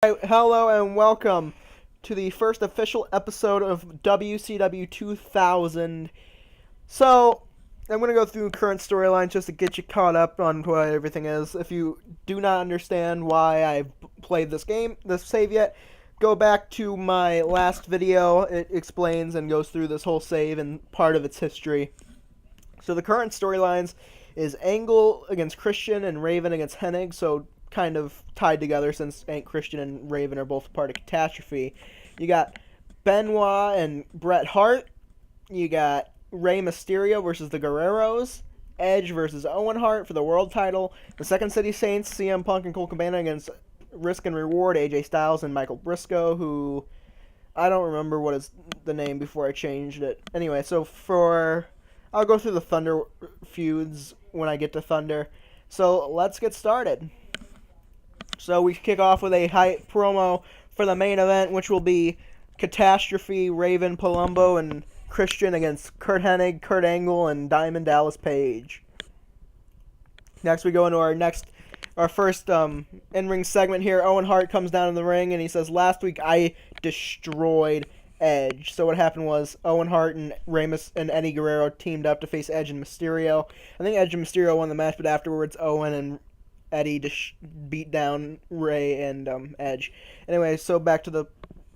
Hello and welcome to the first official episode of WCW 2000. So, I'm going to go through current storylines just to get you caught up on what everything is. If you do not understand why I've played this save yet, go back to my last video. It explains and goes through this whole save and part of its history. So the current storylines is Angle against Christian and Raven against Hennig, so kind of tied together since Christian and Raven are both part of Catastrophe. You got Benoit and Bret Hart. You got Rey Mysterio versus the Guerreros. Edge versus Owen Hart for the world title. The Second City Saints, CM Punk and Colt Cabana against Risk and Reward, AJ Styles and Michael Briscoe, who I don't remember what is the name before I changed it. Anyway, so I'll go through the Thunder feuds when I get to Thunder. So let's get started. So we kick off with a hype promo for the main event, which will be Catastrophe, Raven, Palumbo, and Christian against Kurt Hennig, Kurt Angle, and Diamond Dallas Page. Next we go into our first in-ring segment here. Owen Hart comes down in the ring and he says, "Last week I destroyed Edge." So what happened was Owen Hart and Eddie Guerrero teamed up to face Edge and Mysterio. I think Edge and Mysterio won the match, but afterwards Owen and Eddie beat down Ray and Edge. Anyway, so back to the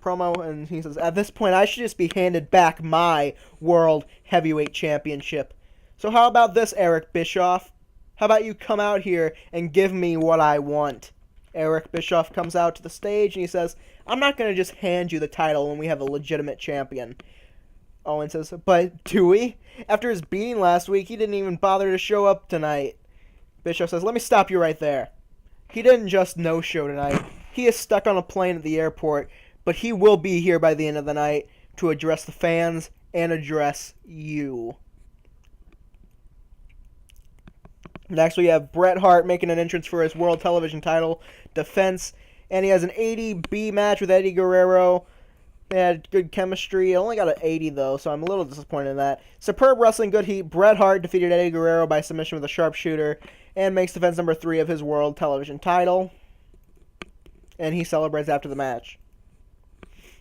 promo, and he says, "At this point, I should just be handed back my World Heavyweight Championship. So how about this, Eric Bischoff? How about you come out here and give me what I want?" Eric Bischoff comes out to the stage, and he says, "I'm not going to just hand you the title when we have a legitimate champion." Owen says, "But do we? After his beating last week, he didn't even bother to show up tonight." Bischoff says, "Let me stop you right there. He didn't just no-show tonight. He is stuck on a plane at the airport, but he will be here by the end of the night to address the fans and address you." Next, we have Bret Hart making an entrance for his World Television title defense, and he has an 80B match with Eddie Guerrero. They had good chemistry. It only got an 80, though, so I'm a little disappointed in that. Superb wrestling, good heat. Bret Hart defeated Eddie Guerrero by submission with a sharpshooter and makes defense number 3 of his World Television title. And he celebrates after the match.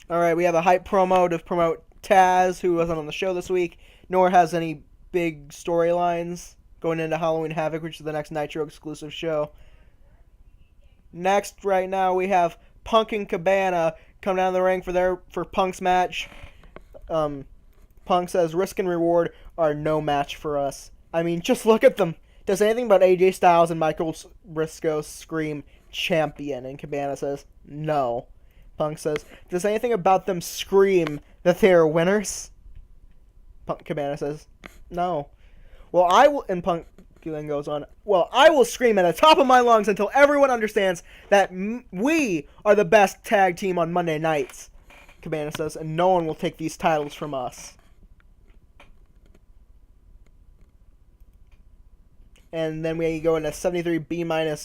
Alright, we have a hype promo to promote Taz, who wasn't on the show this week, nor has any big storylines going into Halloween Havoc, which is the next Nitro exclusive show. Next, right now, we have Punk and Cabana come down the ring for Punk's match. Punk says Risk and Reward are no match for us. I mean, just look at them. Does anything but AJ Styles and Michael Briscoe scream champion? And Cabana says no. Punk says, does anything about them scream that they are winners? Cabana says no. Well, I will, and Punk then goes on, "Well, I will scream at the top of my lungs until everyone understands that we are the best tag team on Monday nights," Cabana says, "and no one will take these titles from us." And then we go in a 73B-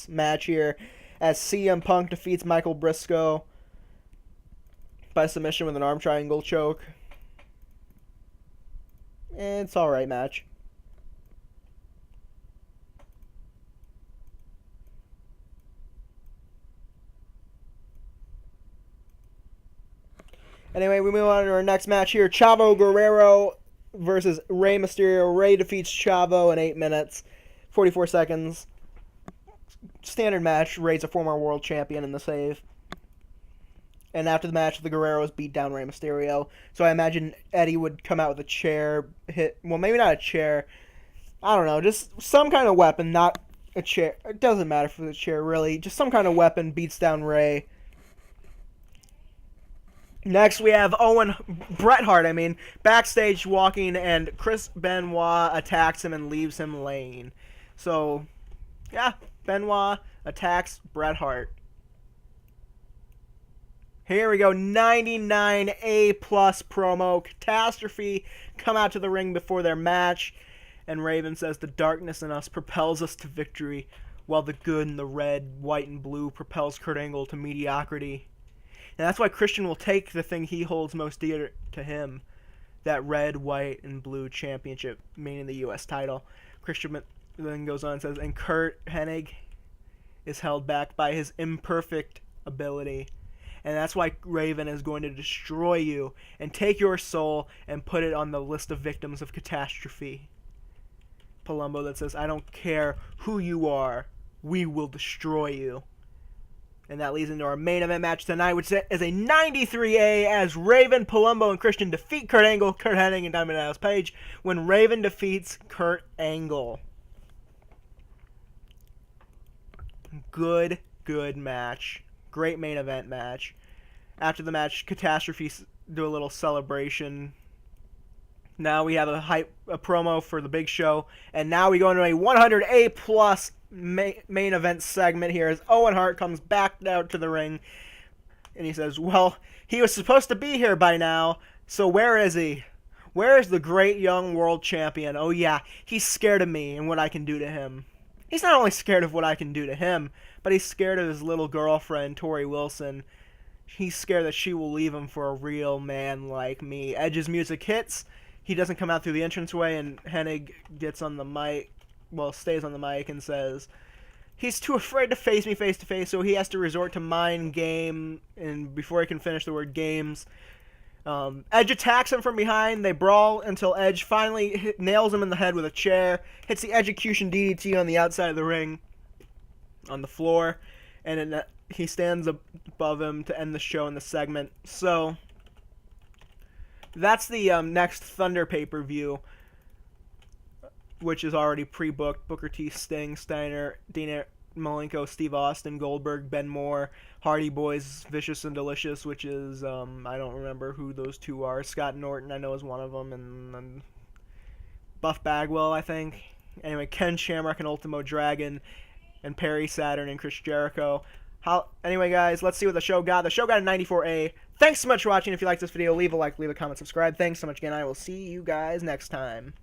match here as CM Punk defeats Michael Briscoe by submission with an arm triangle choke. And it's alright match. Anyway, we move on to our next match here. Chavo Guerrero versus Rey Mysterio. Rey defeats Chavo in 8 minutes, 44 seconds. Standard match. Rey's a former world champion in the save. And after the match, the Guerreros beat down Rey Mysterio. So I imagine Eddie would come out with a chair, well, maybe not a chair. I don't know, just some kind of weapon, not a chair. It doesn't matter for the chair, really. Just some kind of weapon beats down Rey. Next, we have Bret Hart, backstage walking, and Chris Benoit attacks him and leaves him laying. So, yeah, Benoit attacks Bret Hart. Here we go, 99A+ promo. Catastrophe come out to the ring before their match, and Raven says, "The darkness in us propels us to victory, while the good in the red, white, and blue propels Kurt Angle to mediocrity." And that's why Christian will take the thing he holds most dear to him, that red, white, and blue championship, meaning the U.S. title. Christian then goes on and says, and Kurt Hennig is held back by his imperfect ability. And that's why Raven is going to destroy you and take your soul and put it on the list of victims of Catastrophe. Palumbo that says, I don't care who you are, we will destroy you. And that leads into our main event match tonight, which is a 93A as Raven, Palumbo, and Christian defeat Kurt Angle, Kurt Hennig, and Diamond Dallas Page when Raven defeats Kurt Angle. Good match. Great main event match. After the match, Catastrophe do a little celebration. Now we have a promo for the big show, and now we go into a 100A plus main event segment here as Owen Hart comes back out to the ring, and he says, well, he was supposed to be here by now, so where is he? Where is the great young world champion? Oh yeah, he's scared of me and what I can do to him. He's not only scared of what I can do to him, but he's scared of his little girlfriend, Tori Wilson. He's scared that she will leave him for a real man like me. Edge's music hits. He doesn't come out through the entranceway, and Hennig gets on the mic, stays on the mic and says, he's too afraid to face me face to face, so he has to resort to mind game, and before he can finish the word games, Edge attacks him from behind. They brawl until Edge finally nails him in the head with a chair, hits the execution DDT on the outside of the ring, on the floor, and he stands above him to end the show in the segment. So that's the next Thunder pay-per-view, which is already pre-booked. Booker T, Sting, Steiner, Dean Malenko, Steve Austin, Goldberg, Ben Moore, Hardy Boys, Vicious and Delicious, which is, I don't remember who those two are. Scott Norton, I know, is one of them, and Buff Bagwell, I think. Anyway, Ken Shamrock and Ultimo Dragon, and Perry Saturn and Chris Jericho. Anyway, guys, let's see what the show got. The show got a 94A. Thanks so much for watching. If you like this video, leave a like, leave a comment, subscribe. Thanks so much again. I will see you guys next time.